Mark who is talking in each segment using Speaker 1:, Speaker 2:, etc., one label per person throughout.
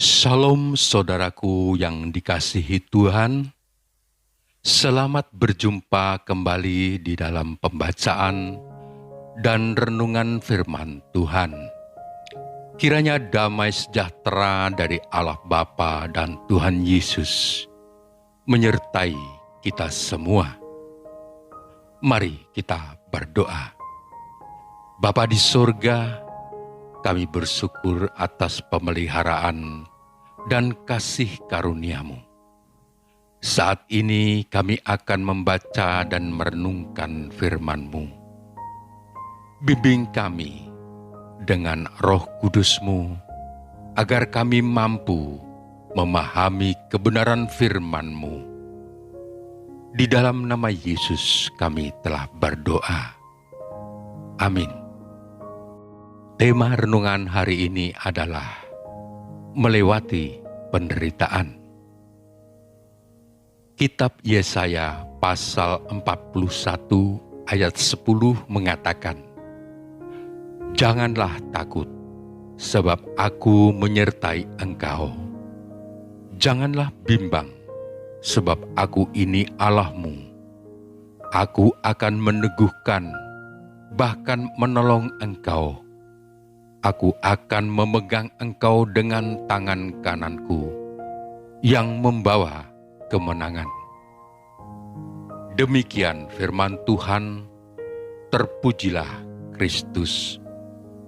Speaker 1: Shalom saudaraku yang dikasihi Tuhan, selamat berjumpa kembali di dalam pembacaan dan renungan firman Tuhan. Kiranya damai sejahtera dari Allah Bapa dan Tuhan Yesus menyertai kita semua. Mari kita berdoa. Bapa di surga, kami bersyukur atas pemeliharaan dan kasih karunia-Mu. Saat ini kami akan membaca dan merenungkan firman-Mu. Bimbing kami dengan Roh Kudus-Mu, agar kami mampu memahami kebenaran firman-Mu. Di dalam nama Yesus kami telah berdoa. Amin. Tema renungan hari ini adalah melewati penderitaan. Kitab Yesaya pasal 41 ayat 10 mengatakan, "Janganlah takut, sebab aku menyertai engkau. Janganlah bimbang, sebab aku ini Allahmu. Aku akan meneguhkan, bahkan menolong engkau. Aku akan memegang engkau dengan tangan kananku yang membawa kemenangan." Demikian firman Tuhan, terpujilah Kristus.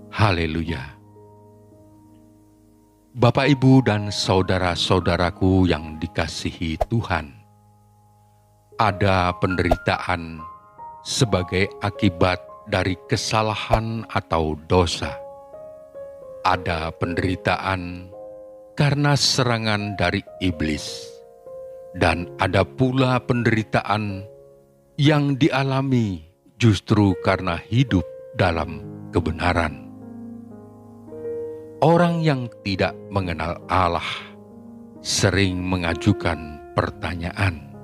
Speaker 1: Haleluya. Bapak, Ibu, dan saudara-saudaraku yang dikasihi Tuhan, ada penderitaan sebagai akibat dari kesalahan atau dosa. Ada penderitaan karena serangan dari iblis, dan ada pula penderitaan yang dialami justru karena hidup dalam kebenaran. Orang yang tidak mengenal Allah sering mengajukan pertanyaan,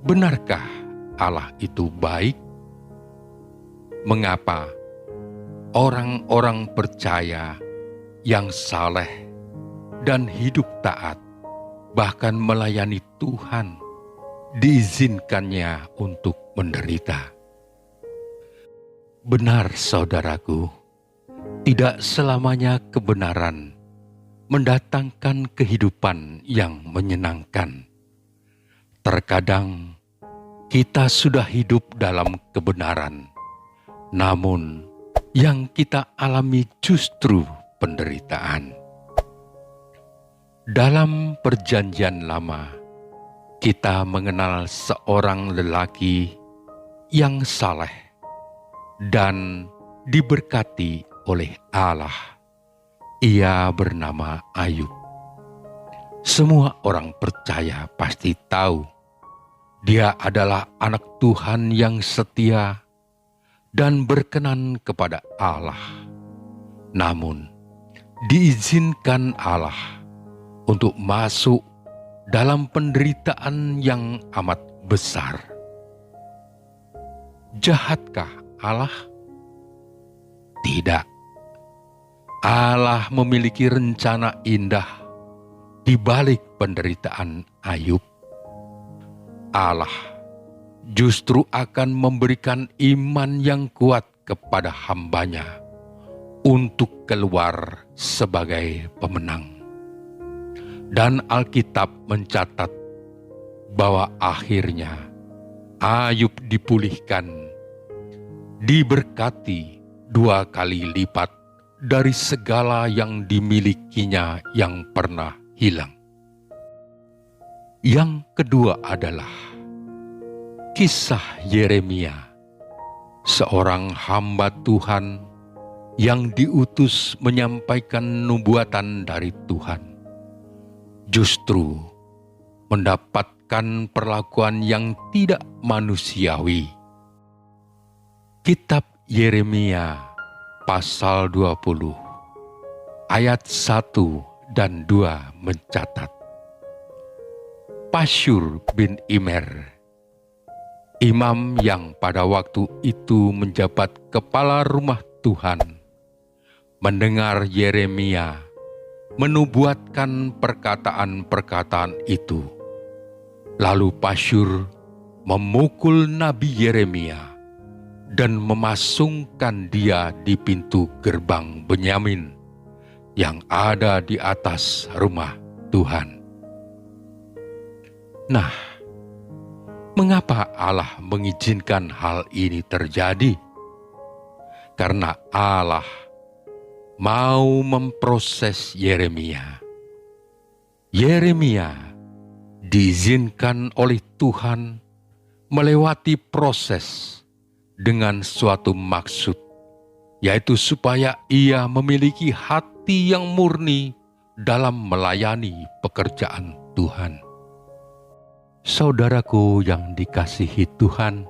Speaker 1: benarkah Allah itu baik? Mengapa orang-orang percaya yang saleh dan hidup taat, bahkan melayani Tuhan, diizinkannya untuk menderita? Benar, saudaraku, tidak selamanya kebenaran mendatangkan kehidupan yang menyenangkan. Terkadang kita sudah hidup dalam kebenaran, namun yang kita alami justru penderitaan. Dalam Perjanjian Lama, kita mengenal seorang lelaki yang saleh dan diberkati oleh Allah. Ia bernama Ayub. Semua orang percaya pasti tahu dia adalah anak Tuhan yang setia dan berkenan kepada Allah. Namun, diizinkan Allah untuk masuk dalam penderitaan yang amat besar. Jahatkah Allah? Tidak. Allah memiliki rencana indah di balik penderitaan Ayub. Allah justru akan memberikan iman yang kuat kepada hamba-Nya untuk keluar sebagai pemenang. Dan Alkitab mencatat bahwa akhirnya Ayub dipulihkan, diberkati 2 kali lipat dari segala yang dimilikinya yang pernah hilang. Yang kedua adalah kisah Yeremia, seorang hamba Tuhan yang diutus menyampaikan nubuatan dari Tuhan, justru mendapatkan perlakuan yang tidak manusiawi. Kitab Yeremia pasal 20 ayat 1 dan 2 mencatat, Pasyur bin Immer, imam yang pada waktu itu menjabat kepala rumah Tuhan, mendengar Yeremia menubuatkan perkataan-perkataan itu. Lalu Pasyur memukul Nabi Yeremia dan memasungkan dia di pintu gerbang Benyamin yang ada di atas rumah Tuhan. Nah, mengapa Allah mengizinkan hal ini terjadi? Karena Allah mau memproses Yeremia. Yeremia diizinkan oleh Tuhan melewati proses dengan suatu maksud, yaitu supaya ia memiliki hati yang murni dalam melayani pekerjaan Tuhan. Saudaraku yang dikasihi Tuhan,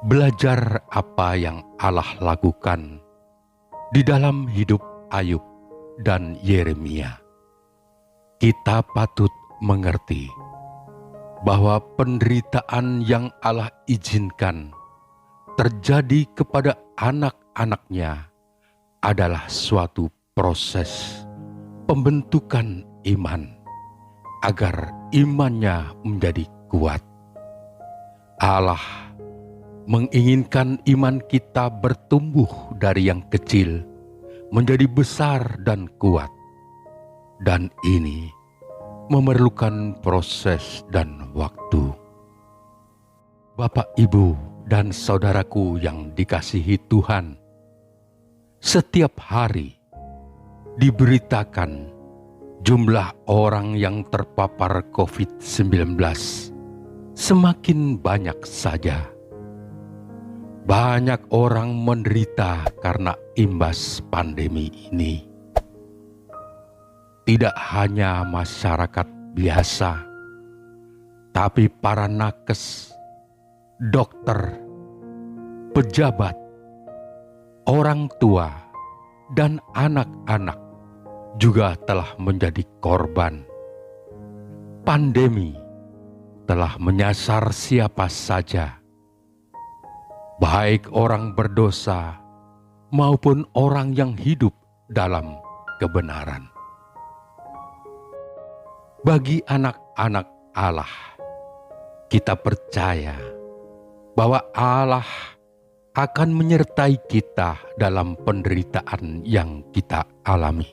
Speaker 1: belajar apa yang Allah lakukan di dalam hidup Ayub dan Yeremia. Kita patut mengerti bahwa penderitaan yang Allah izinkan terjadi kepada anak-anaknya adalah suatu proses pembentukan iman agar imannya menjadi kuat. Allah menginginkan iman kita bertumbuh dari yang kecil menjadi besar dan kuat. Dan ini memerlukan proses dan waktu. Bapak, Ibu, dan saudaraku yang dikasihi Tuhan, setiap hari diberitakan jumlah orang yang terpapar COVID-19 semakin banyak saja. Banyak orang menderita karena imbas pandemi ini. Tidak hanya masyarakat biasa, tapi para nakes, dokter, pejabat, orang tua, dan anak-anak juga telah menjadi korban. Pandemi telah menyasar siapa saja, baik orang berdosa maupun orang yang hidup dalam kebenaran. Bagi anak-anak Allah, kita percaya bahwa Allah akan menyertai kita dalam penderitaan yang kita alami.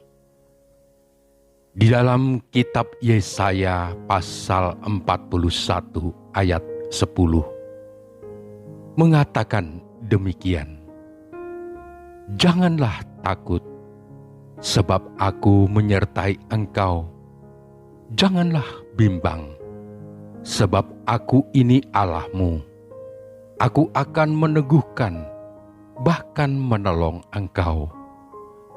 Speaker 1: Di dalam kitab Yesaya pasal 41 ayat 10 mengatakan demikian, "Janganlah takut, sebab aku menyertai engkau. Janganlah bimbang, sebab aku ini Allahmu. Aku akan meneguhkan, bahkan menolong engkau.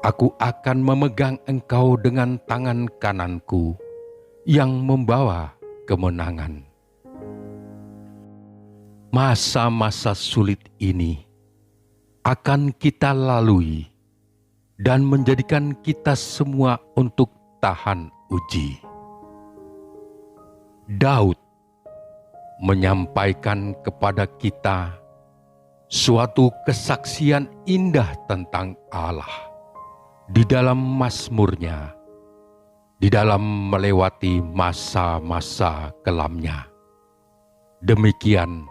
Speaker 1: Aku akan memegang engkau dengan tangan kananku yang membawa kemenangan." Masa-masa sulit ini akan kita lalui dan menjadikan kita semua untuk tahan uji. Daud menyampaikan kepada kita suatu kesaksian indah tentang Allah di dalam Mazmurnya, di dalam melewati masa-masa kelamnya. Demikian,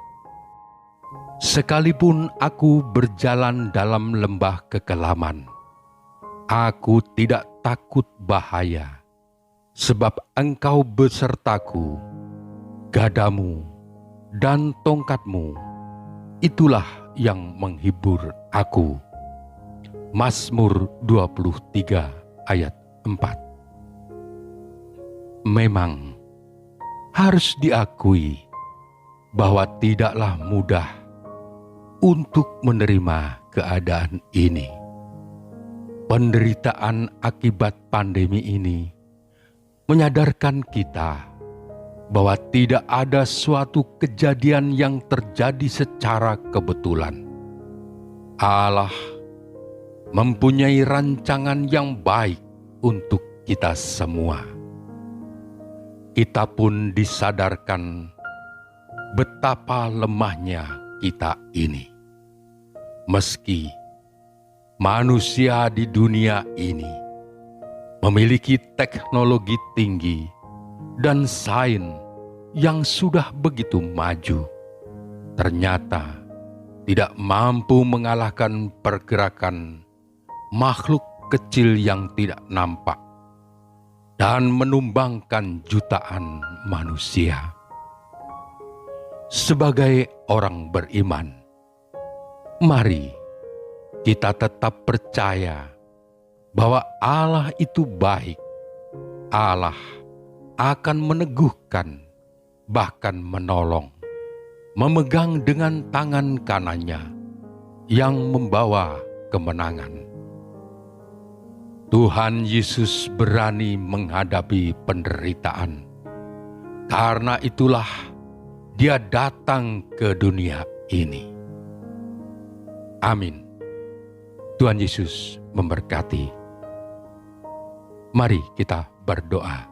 Speaker 1: "Sekalipun aku berjalan dalam lembah kekelaman, aku tidak takut bahaya, sebab engkau besertaku, gadamu dan tongkatmu, itulah yang menghibur aku." Mazmur 23 ayat 4. Memang harus diakui bahwa tidaklah mudah untuk menerima keadaan ini. Penderitaan akibat pandemi ini menyadarkan kita bahwa tidak ada suatu kejadian yang terjadi secara kebetulan. Allah mempunyai rancangan yang baik untuk kita semua. Kita pun disadarkan betapa lemahnya kita ini. Meski manusia di dunia ini memiliki teknologi tinggi dan sains yang sudah begitu maju, ternyata tidak mampu mengalahkan pergerakan makhluk kecil yang tidak nampak dan menumbangkan jutaan manusia. Sebagai orang beriman, mari kita tetap percaya bahwa Allah itu baik. Allah akan meneguhkan, bahkan menolong, memegang dengan tangan kanannya yang membawa kemenangan. Tuhan Yesus berani menghadapi penderitaan. Karena itulah Dia datang ke dunia ini. Amin. Tuhan Yesus memberkati. Mari kita berdoa.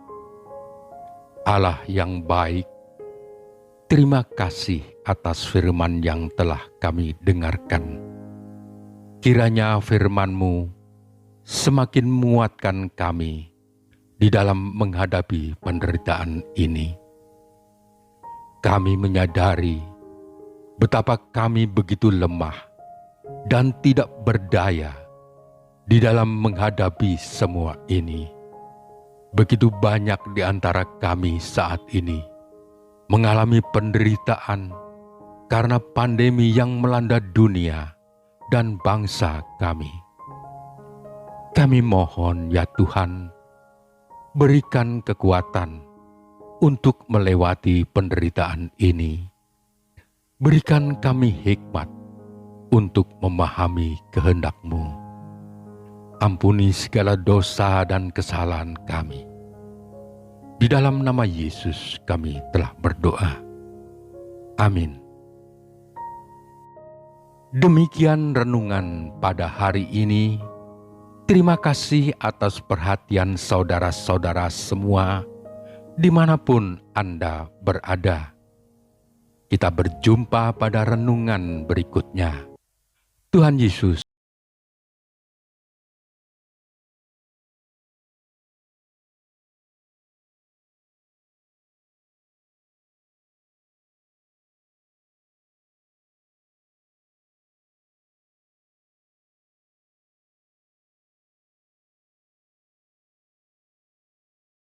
Speaker 1: Allah yang baik, terima kasih atas firman yang telah kami dengarkan. Kiranya firman-Mu semakin menguatkan kami di dalam menghadapi penderitaan ini. Kami menyadari betapa kami begitu lemah dan tidak berdaya di dalam menghadapi semua ini. Begitu banyak di antara kami saat ini mengalami penderitaan karena pandemi yang melanda dunia dan bangsa kami. Kami mohon ya Tuhan, berikan kekuatan untuk melewati penderitaan ini. Berikan kami hikmat untuk memahami kehendak-Mu. Ampuni segala dosa dan kesalahan kami. Di dalam nama Yesus kami telah berdoa. Amin. Demikian renungan pada hari ini. Terima kasih atas perhatian saudara-saudara semua, dimanapun Anda berada. Kita berjumpa pada renungan berikutnya. Tuhan Yesus